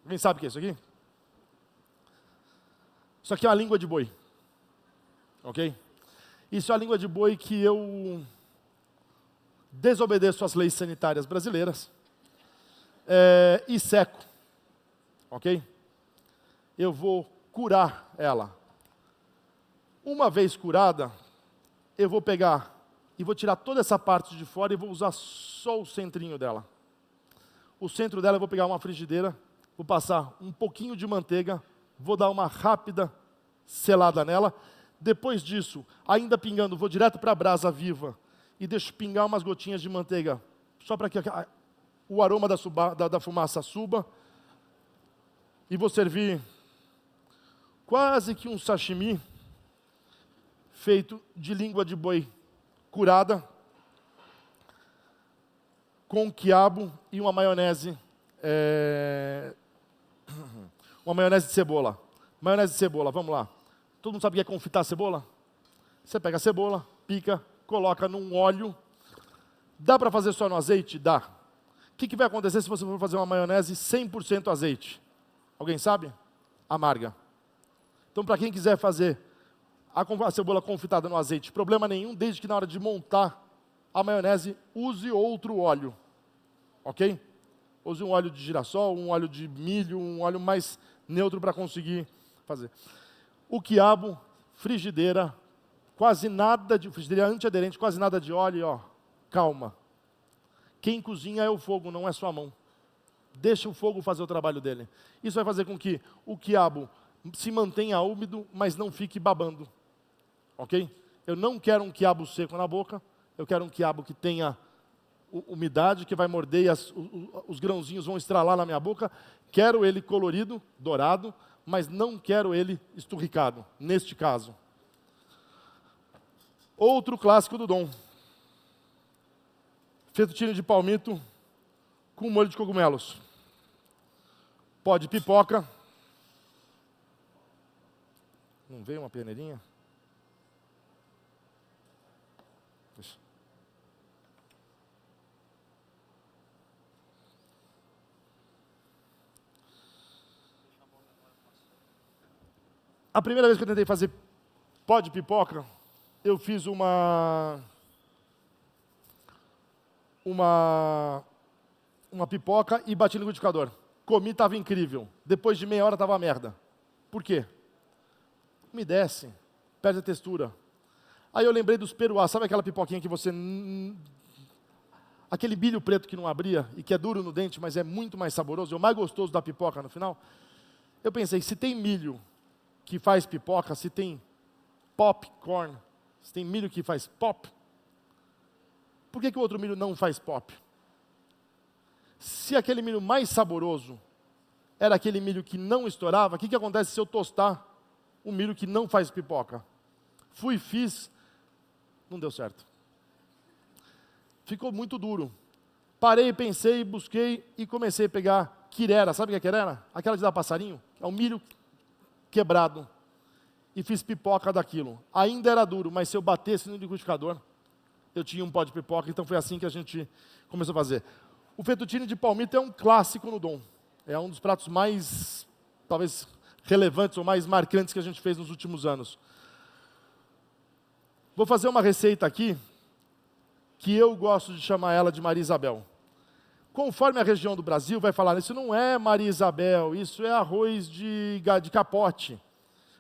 Alguém sabe o que é isso aqui? Isso aqui é uma língua de boi, ok? Isso é a língua de boi que eu desobedeço às leis sanitárias brasileiras e seco, ok? Eu vou curar ela. Uma vez curada, eu vou pegar e vou tirar toda essa parte de fora e vou usar só o centrinho dela. O centro dela eu vou pegar uma frigideira, vou passar um pouquinho de manteiga, vou dar uma rápida selada nela. Depois disso, ainda pingando, vou direto para a brasa viva e deixo pingar umas gotinhas de manteiga, só para que o aroma da fumaça suba. E vou servir quase que um sashimi feito de língua de boi curada, com quiabo e uma maionese de cebola. Maionese de cebola, vamos lá. Todo mundo sabe o que é confitar cebola? Você pega a cebola, pica, coloca num óleo. Dá para fazer só no azeite? Dá. O que vai acontecer se você for fazer uma maionese 100% azeite? Alguém sabe? Amarga. Então, para quem quiser fazer a cebola confitada no azeite, problema nenhum, desde que na hora de montar a maionese, use outro óleo. Ok? Use um óleo de girassol, um óleo de milho, um óleo mais neutro para conseguir fazer. O quiabo, frigideira, quase nada de frigideira antiaderente, quase nada de óleo, ó, calma. Quem cozinha é o fogo, não é sua mão. Deixa o fogo fazer o trabalho dele. Isso vai fazer com que o quiabo se mantenha úmido, mas não fique babando. Ok? Eu não quero um quiabo seco na boca, eu quero um quiabo que tenha umidade, que vai morder e os grãozinhos vão estralar na minha boca. Quero ele colorido, dourado, mas não quero ele esturricado, neste caso. Outro clássico do Dom. Fettuccine de palmito com molho de cogumelos. Pó de pipoca. Não veio uma peneirinha? Deixa. A primeira vez que eu tentei fazer pó de pipoca, eu fiz uma pipoca e bati no liquidificador. Comi, estava incrível. Depois de meia hora estava merda. Por quê? Umedece, perde a textura. Aí eu lembrei dos peruás. Sabe aquela pipoquinha que você... aquele milho preto que não abria e que é duro no dente, mas é muito mais saboroso, é o mais gostoso da pipoca no final. Eu pensei, se tem milho que faz pipoca, se tem popcorn, se tem milho que faz pop, por que o outro milho não faz pop? Se aquele milho mais saboroso era aquele milho que não estourava, o que acontece se eu tostar o milho que não faz pipoca? Fui, fiz, não deu certo. Ficou muito duro. Parei, pensei, busquei e comecei a pegar quirera. Sabe o que é quirera? Aquela de dar passarinho. É um milho quebrado. E fiz pipoca daquilo. Ainda era duro, mas se eu batesse no liquidificador, eu tinha um pó de pipoca, então foi assim que a gente começou a fazer. O fettuccine de palmito é um clássico no Dom. É um dos pratos mais, talvez, relevantes ou mais marcantes que a gente fez nos últimos anos. Vou fazer uma receita aqui, que eu gosto de chamar ela de Maria Isabel. Conforme a região do Brasil vai falar, isso não é Maria Isabel, isso é arroz de capote.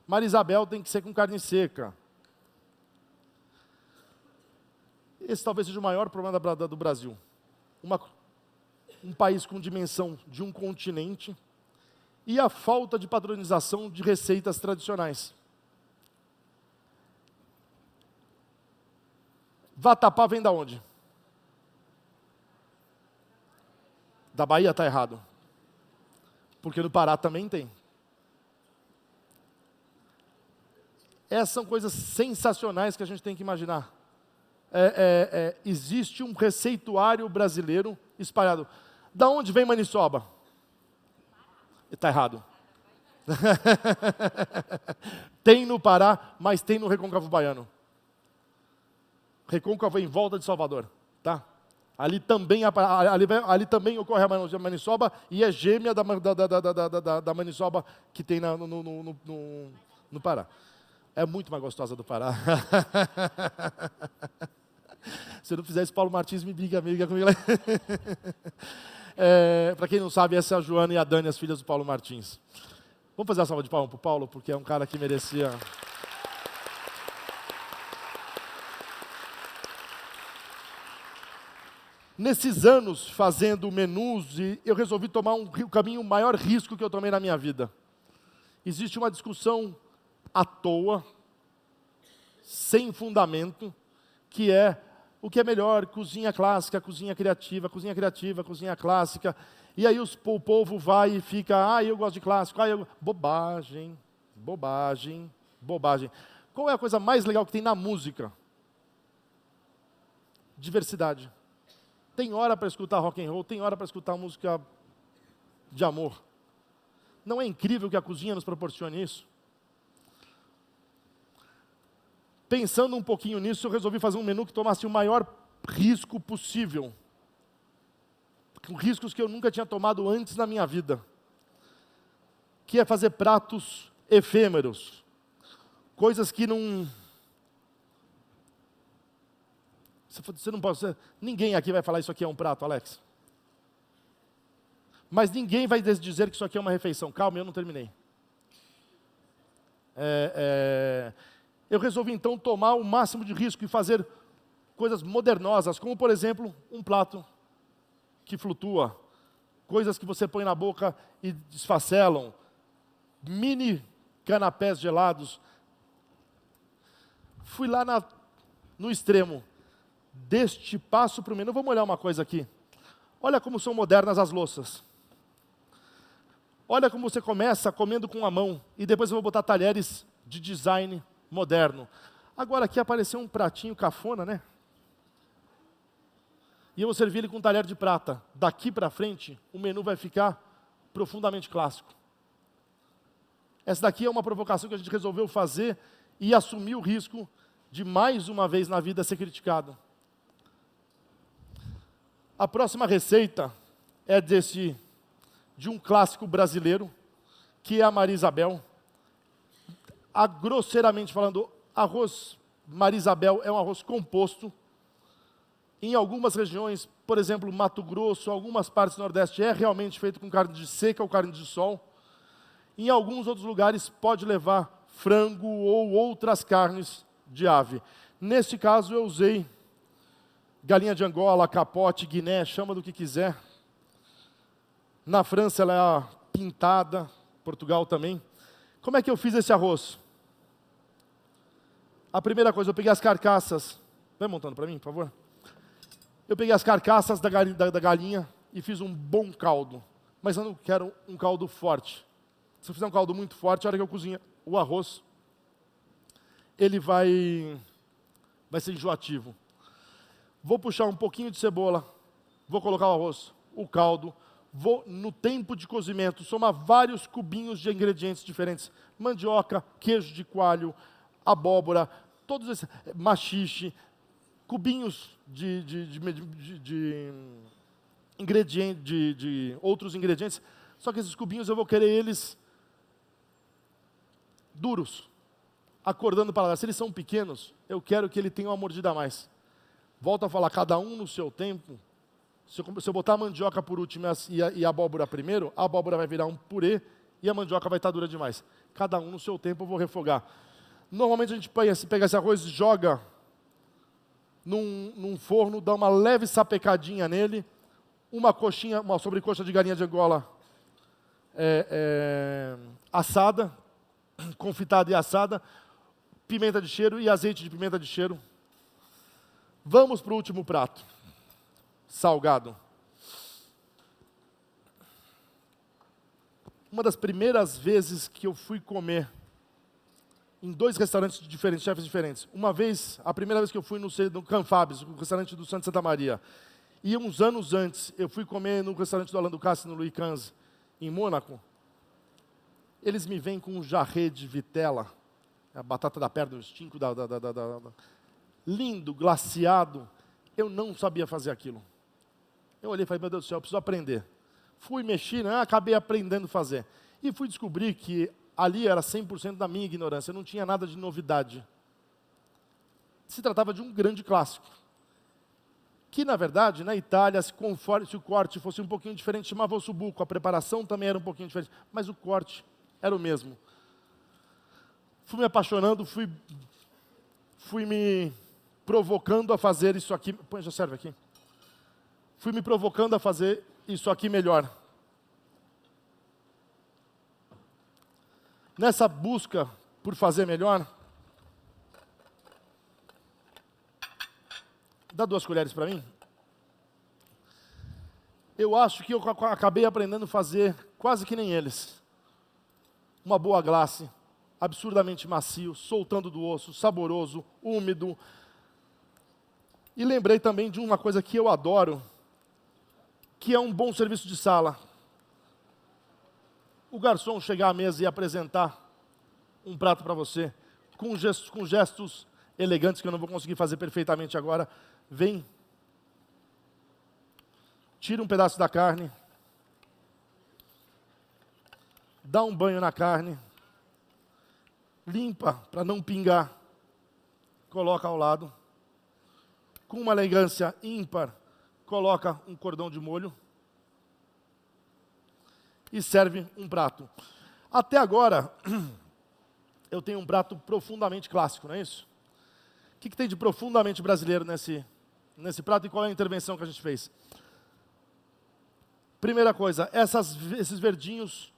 Maria Isabel tem que ser com carne seca. Esse talvez seja o maior problema do Brasil. Um país com dimensão de um continente e a falta de padronização de receitas tradicionais. Vatapá vem da onde? Da Bahia está errado. Porque no Pará também tem. Essas são coisas sensacionais que a gente tem que imaginar. Existe um receituário brasileiro espalhado. Da onde vem maniçoba? Está errado. Tem no Pará, mas tem no Recôncavo Baiano. Recôncavo em volta de Salvador, tá? Ali também ocorre a maniçoba e é gêmea da maniçoba que tem no Pará. É muito mais gostosa do Pará. Se eu não fizer isso, Paulo Martins me briga comigo. Para quem não sabe, essa é a Joana e a Dani, as filhas do Paulo Martins. Vamos fazer a salva de palmas para o Paulo, porque é um cara que merecia... Nesses anos, fazendo menus, eu resolvi tomar o caminho, o maior risco que eu tomei na minha vida. Existe uma discussão à toa, sem fundamento, que é o que é melhor, cozinha clássica, cozinha criativa, cozinha clássica. E aí o povo vai e fica, eu gosto de clássico, bobagem. Qual é a coisa mais legal que tem na música? Diversidade. Tem hora para escutar rock and roll, tem hora para escutar música de amor. Não é incrível que a cozinha nos proporcione isso? Pensando um pouquinho nisso, eu resolvi fazer um menu que tomasse o maior risco possível. Com riscos que eu nunca tinha tomado antes na minha vida. Que é fazer pratos efêmeros. Coisas que não... Você não pode... Ninguém aqui vai falar isso aqui é um prato, Alex. Mas ninguém vai dizer que isso aqui é uma refeição. Calma, eu não terminei. Eu resolvi então tomar o máximo de risco e fazer coisas modernosas, como por exemplo, um prato que flutua, coisas que você põe na boca e desfacelam, mini canapés gelados. Fui lá no extremo deste passo para o menu. Vamos olhar uma coisa aqui. Olha como são modernas as louças. Olha como você começa comendo com a mão e depois eu vou botar talheres de design moderno. Agora aqui apareceu um pratinho cafona, né? E eu vou servir ele com um talher de prata. Daqui para frente, o menu vai ficar profundamente clássico. Essa daqui é uma provocação que a gente resolveu fazer e assumir o risco de mais uma vez na vida ser criticado. A próxima receita é de um clássico brasileiro, que é a Maria Isabel. Grosseiramente falando, arroz Maria Isabel é um arroz composto. Em algumas regiões, por exemplo, Mato Grosso, algumas partes do Nordeste, é realmente feito com carne de seca ou carne de sol. Em alguns outros lugares, pode levar frango ou outras carnes de ave. Neste caso, eu usei galinha de Angola, capote, guiné, chama do que quiser. Na França ela é pintada, Portugal também. Como é que eu fiz esse arroz? A primeira coisa, eu peguei as carcaças. Vai montando para mim, por favor. Eu peguei as carcaças da galinha e fiz um bom caldo. Mas eu não quero um caldo forte. Se eu fizer um caldo muito forte, a hora que eu cozinho o arroz, ele vai ser enjoativo. Vou puxar um pouquinho de cebola, vou colocar o arroz, o caldo, vou, no tempo de cozimento, somar vários cubinhos de ingredientes diferentes. Mandioca, queijo de coalho, abóbora, todos esses, maxixe, cubinhos de outros ingredientes. Só que esses cubinhos eu vou querer eles duros, acordando o paladar. Se eles são pequenos, eu quero que ele tenha uma mordida a mais. Volto a falar, cada um no seu tempo. Se eu botar a mandioca por último e a abóbora primeiro, a abóbora vai virar um purê e a mandioca vai estar dura demais. Cada um no seu tempo eu vou refogar. Normalmente a gente pega esse arroz e joga num forno, dá uma leve sapecadinha nele, uma sobrecoxa de galinha de Angola assada, confitada e assada, pimenta de cheiro e azeite de pimenta de cheiro. Vamos para o último prato. Salgado. Uma das primeiras vezes que eu fui comer em 2 restaurantes diferentes, chefes diferentes. Uma vez, a primeira vez que eu fui no Canfabs, o restaurante do Santo Santa Maria. E uns anos antes, eu fui comer no restaurante do Alain Ducasse, no Louis XV, em Mônaco. Eles me vêm com um jarret de vitela, a batata da perna, o estinco lindo, glaciado. Eu não sabia fazer aquilo. Eu olhei e falei, meu Deus do céu, eu preciso aprender. Fui mexer, acabei aprendendo a fazer. E fui descobrir que ali era 100% da minha ignorância, não tinha nada de novidade. Se tratava de um grande clássico. Que, na verdade, na Itália, se o corte fosse um pouquinho diferente, chamava ossobuco. A preparação também era um pouquinho diferente, mas o corte era o mesmo. Fui me apaixonando, fui me provocando a fazer isso aqui. Põe, já serve aqui. Fui me provocando a fazer isso aqui melhor. Nessa busca por fazer melhor, dá 2 colheres para mim. Eu acho que eu acabei aprendendo a fazer quase que nem eles. Uma boa glace, absurdamente macio, soltando do osso, saboroso, úmido. E lembrei também de uma coisa que eu adoro, que é um bom serviço de sala. O garçom chegar à mesa e apresentar um prato para você, com gestos elegantes que eu não vou conseguir fazer perfeitamente agora. Vem, tira um pedaço da carne, dá um banho na carne, limpa para não pingar, coloca ao lado. Com uma elegância ímpar, coloca um cordão de molho e serve um prato. Até agora, eu tenho um prato profundamente clássico, não é isso? O que tem de profundamente brasileiro nesse prato e qual é a intervenção que a gente fez? Primeira coisa, esses verdinhos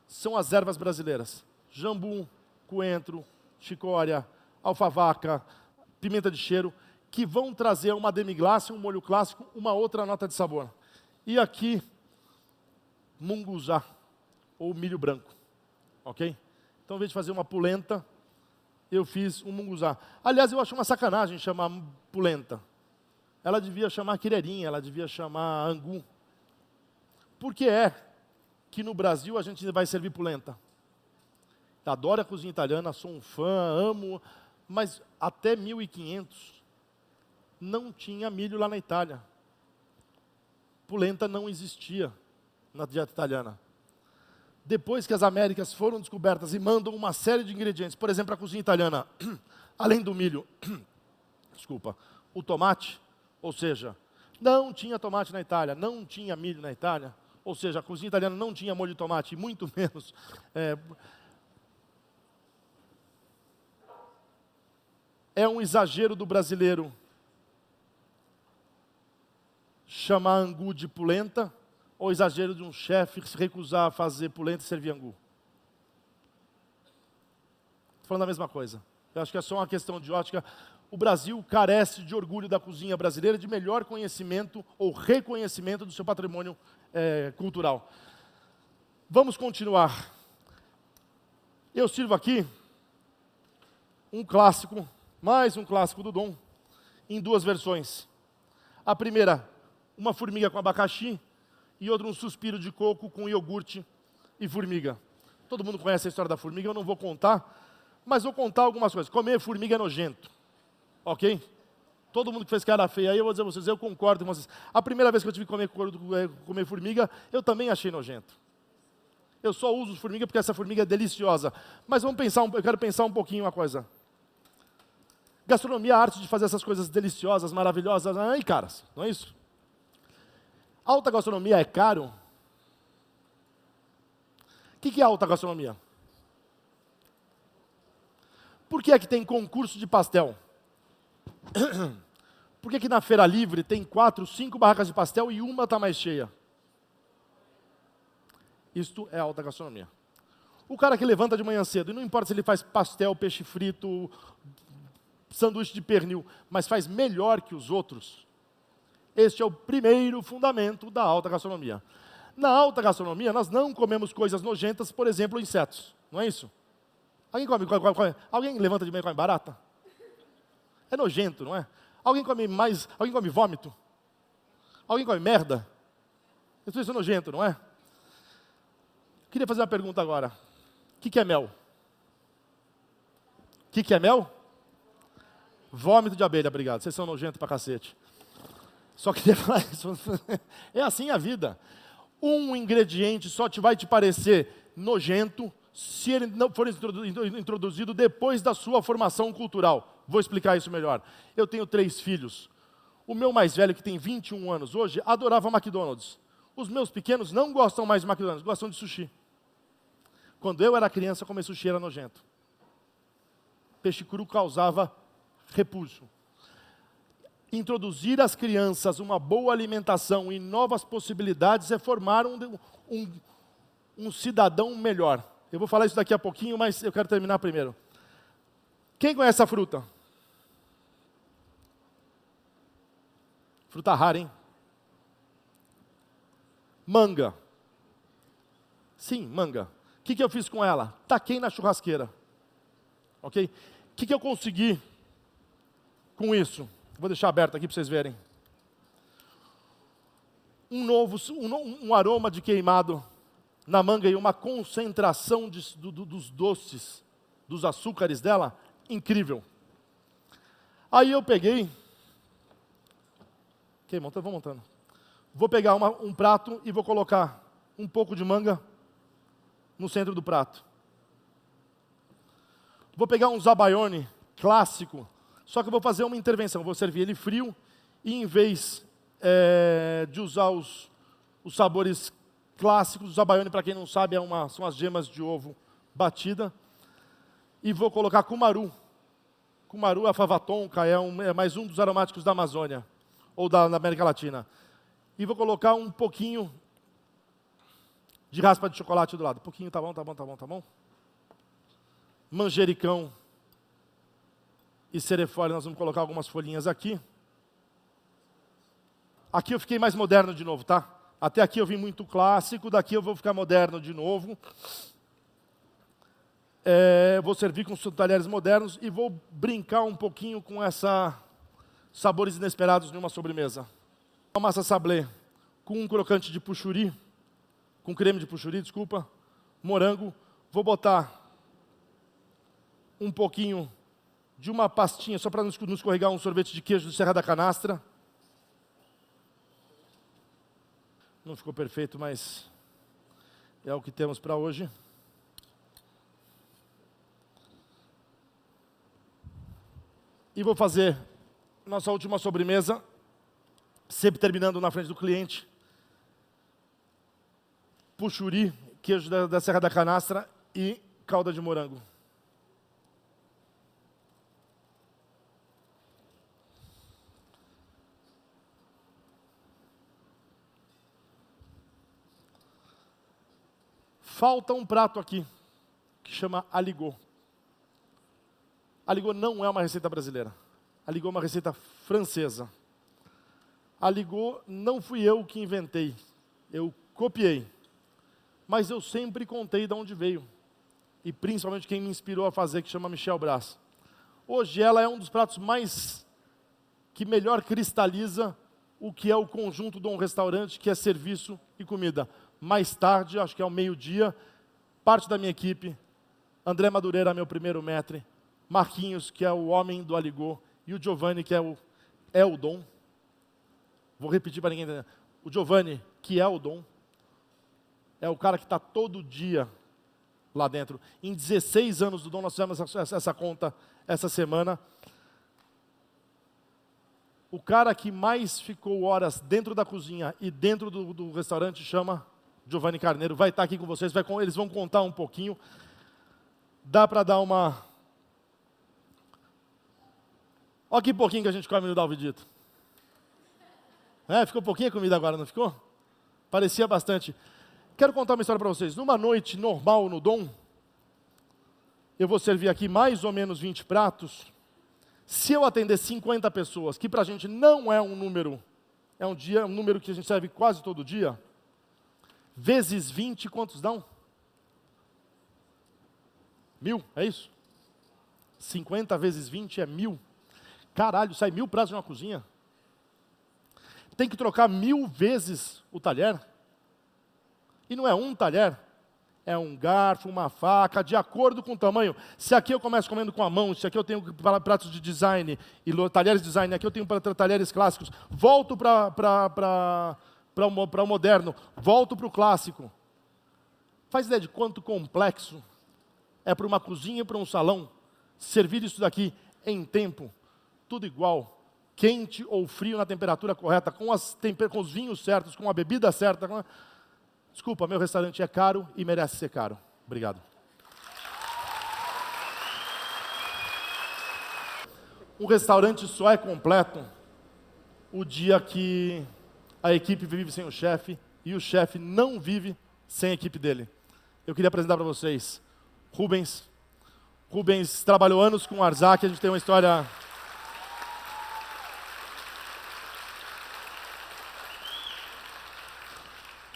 são as ervas brasileiras. Jambu, coentro, chicória, alfavaca, pimenta de cheiro, que vão trazer uma demi-glace, um molho clássico, uma outra nota de sabor. E aqui, munguzá, ou milho branco, ok? Então, ao invés de fazer uma polenta, eu fiz um munguzá. Aliás, eu acho uma sacanagem chamar polenta. Ela devia chamar quirerinha, ela devia chamar angu. Por que é que no Brasil a gente vai servir polenta? Adoro a cozinha italiana, sou um fã, amo, mas até 1500 não tinha milho lá na Itália. Polenta não existia na dieta italiana. Depois que as Américas foram descobertas e mandam uma série de ingredientes, por exemplo, a cozinha italiana, além do milho, desculpa, o tomate, ou seja, não tinha tomate na Itália, não tinha milho na Itália, ou seja, a cozinha italiana não tinha molho de tomate, muito menos. É um exagero do brasileiro chamar angu de polenta, ou exagero de um chefe se recusar a fazer polenta e servir angu? Estou falando a mesma coisa. Eu acho que é só uma questão de ótica. O Brasil carece de orgulho da cozinha brasileira, de melhor conhecimento ou reconhecimento do seu patrimônio cultural. Vamos continuar. Eu sirvo aqui um clássico, mais um clássico do Dom, em duas versões. A primeira, uma formiga com abacaxi, e outra, um suspiro de coco com iogurte e formiga. Todo mundo conhece a história da formiga, eu não vou contar, mas vou contar algumas coisas. Comer formiga é nojento, ok? Todo mundo que fez cara feia aí, eu vou dizer a vocês, eu concordo com vocês. A primeira vez que eu tive que comer formiga, eu também achei nojento. Eu só uso formiga porque essa formiga é deliciosa. Mas vamos pensar, eu quero pensar um pouquinho uma coisa. Gastronomia é a arte de fazer essas coisas deliciosas, maravilhosas. Ai, caras, não é isso? Alta gastronomia é caro? O que é alta gastronomia? Por que é que tem concurso de pastel? Por que na Feira Livre tem 4, 5 barracas de pastel e uma está mais cheia? Isto é alta gastronomia. O cara que levanta de manhã cedo, e não importa se ele faz pastel, peixe frito, sanduíche de pernil, mas faz melhor que os outros, este é o primeiro fundamento da alta gastronomia. Na alta gastronomia, nós não comemos coisas nojentas, por exemplo, insetos. Não é isso? Alguém levanta de manhã e come barata? É nojento, não é? Alguém come vômito? Alguém come merda? Isso é nojento, não é? Queria fazer uma pergunta agora. O que é mel? O que é mel? Vômito de abelha, obrigado. Vocês são nojentos pra cacete. Só queria falar isso. É assim a vida. Um ingrediente só vai te parecer nojento se ele não for introduzido depois da sua formação cultural. Vou explicar isso melhor. Eu tenho 3 filhos. O meu mais velho, que tem 21 anos hoje, adorava McDonald's. Os meus pequenos não gostam mais de McDonald's, gostam de sushi. Quando eu era criança, comer sushi era nojento. Peixe cru causava repulso. Introduzir às crianças uma boa alimentação e novas possibilidades é formar um cidadão melhor. Eu vou falar isso daqui a pouquinho, mas eu quero terminar primeiro. Quem conhece a fruta? Fruta rara, hein? Manga. Sim, manga. O que eu fiz com ela? Taquei na churrasqueira. Ok? O que eu consegui com isso? Vou deixar aberto aqui para vocês verem. Um aroma de queimado na manga e uma concentração dos doces, dos açúcares dela, incrível. Aí eu peguei... vou montando. Vou pegar um prato e vou colocar um pouco de manga no centro do prato. Vou pegar um zabaione clássico, só que eu vou fazer uma intervenção. Vou servir ele frio e, em vez de usar os sabores clássicos, o zabaione, para quem não sabe, são as gemas de ovo batida. E vou colocar cumaru. Cumaru, a fava tonka, é mais um dos aromáticos da Amazônia, ou da América Latina. E vou colocar um pouquinho de raspa de chocolate do lado. Um pouquinho, tá bom, tá bom, tá bom, tá bom. Manjericão e cerefole, nós vamos colocar algumas folhinhas aqui. Aqui eu fiquei mais moderno de novo, tá? Até aqui eu vim muito clássico, daqui eu vou ficar moderno de novo. Vou servir com os talheres modernos e vou brincar um pouquinho com essa sabores inesperados numa sobremesa. Uma massa sablé com um crocante de puxuri, com creme de puxuri, desculpa, morango. Vou botar um pouquinho de uma pastinha, só para não escorregar, um sorvete de queijo de Serra da Canastra. Não ficou perfeito, mas é o que temos para hoje. E vou fazer nossa última sobremesa, sempre terminando na frente do cliente. Puxuri, queijo da Serra da Canastra e calda de morango. Falta um prato aqui, que chama aligot. Aligot não é uma receita brasileira. Aligot é uma receita francesa. Aligot não fui eu que inventei. Eu copiei. Mas eu sempre contei de onde veio. E principalmente quem me inspirou a fazer, que chama Michel Bras. Hoje ela é um dos pratos que melhor cristaliza o que é o conjunto de um restaurante, que é serviço e comida. Mais tarde, acho que é ao meio-dia, parte da minha equipe, André Madureira, meu primeiro maître, Marquinhos, que é o homem do aligot, e o Giovanni, que é o dom. Vou repetir para ninguém entender. O Giovanni, que é o dom, é o cara que está todo dia lá dentro. Em 16 anos do dom, nós fizemos essa conta essa semana. O cara que mais ficou horas dentro da cozinha e dentro do restaurante chama Giovanni Carneiro. Vai estar aqui com vocês, eles vão contar um pouquinho. Dá para dar uma... Olha que pouquinho que a gente come no Dalvidito. Ficou pouquinha comida agora, não ficou? Parecia bastante. Quero contar uma história para vocês. Numa noite normal no Dom, eu vou servir aqui mais ou menos 20 pratos. Se eu atender 50 pessoas, que para a gente não é um número, é um número que a gente serve quase todo dia, vezes 20, quantos dão? 1000, é isso? 50 vezes 20 é 1000. Caralho, sai 1000 pratos de uma cozinha. Tem que trocar 1000 vezes o talher. E não é um talher, é um garfo, uma faca, de acordo com o tamanho. Se aqui eu começo comendo com a mão, se aqui eu tenho pratos de design, e talheres de design, aqui eu tenho talheres clássicos, volto para o moderno, volto para o clássico. Faz ideia de quanto complexo é para uma cozinha e para um salão servir isso daqui em tempo, tudo igual, quente ou frio na temperatura correta, com os vinhos certos, com a bebida certa. Desculpa, meu restaurante é caro e merece ser caro. Obrigado. Um restaurante só é completo o dia que a equipe vive sem o chefe e o chefe não vive sem a equipe dele. Eu queria apresentar para vocês Rubens. Rubens trabalhou anos com o Arzac, a gente tem uma história...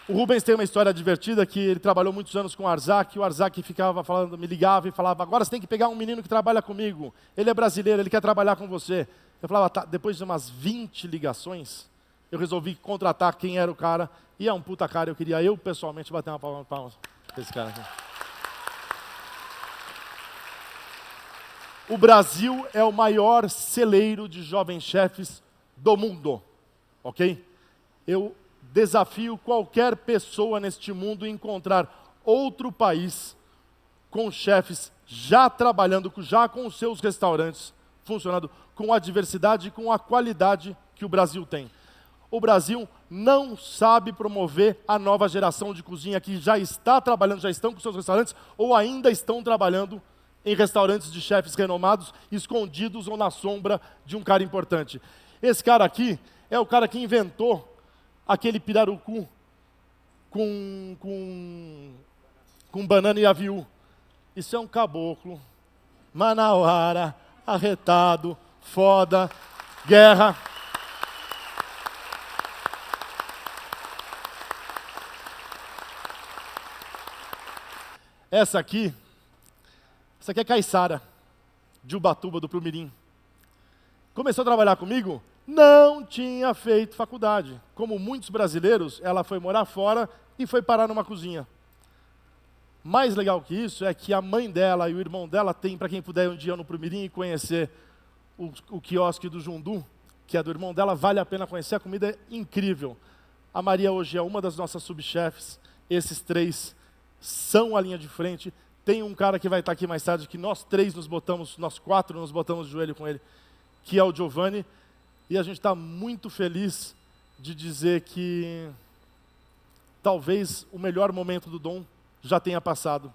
O Rubens tem uma história divertida, que ele trabalhou muitos anos com o Arzac ficava falando, me ligava e falava, agora você tem que pegar um menino que trabalha comigo, ele é brasileiro, ele quer trabalhar com você. Eu falava, tá. Depois de umas 20 ligações, eu resolvi contratar quem era o cara, e é um puta cara, eu queria pessoalmente bater uma palma pra esse cara aqui. O Brasil é o maior celeiro de jovens chefes do mundo, ok? Eu desafio qualquer pessoa neste mundo a encontrar outro país com chefes já trabalhando, já com os seus restaurantes funcionando, com a diversidade e com a qualidade que o Brasil tem. O Brasil não sabe promover a nova geração de cozinha que já está trabalhando, já estão com seus restaurantes ou ainda estão trabalhando em restaurantes de chefes renomados, escondidos ou na sombra de um cara importante. Esse cara aqui é o cara que inventou aquele pirarucu com banana e aviú. Isso é um caboclo, manauara, arretado, foda, guerra. Essa aqui é Caiçara, de Ubatuba, do Plumirim. Começou a trabalhar comigo, não tinha feito faculdade. Como muitos brasileiros, ela foi morar fora e foi parar numa cozinha. Mais legal que isso é que a mãe dela e o irmão dela tem, para quem puder um dia no Plumirim e conhecer o quiosque do Jundu, que é do irmão dela, vale a pena conhecer, a comida é incrível. A Maria hoje é uma das nossas subchefes, esses 3 são a linha de frente. Tem um cara que vai estar aqui mais tarde, que nós 4 nos botamos de joelho com ele, que é o Giovanni, e a gente está muito feliz de dizer que talvez o melhor momento do Dom já tenha passado.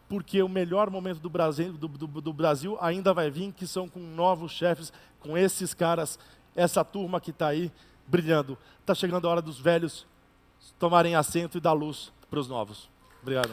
Porque o melhor momento do Brasil ainda vai vir, que são com novos chefes, com esses caras, essa turma que está aí brilhando. Está chegando a hora dos velhos tomarem assento e dar luz para os novos. Obrigado.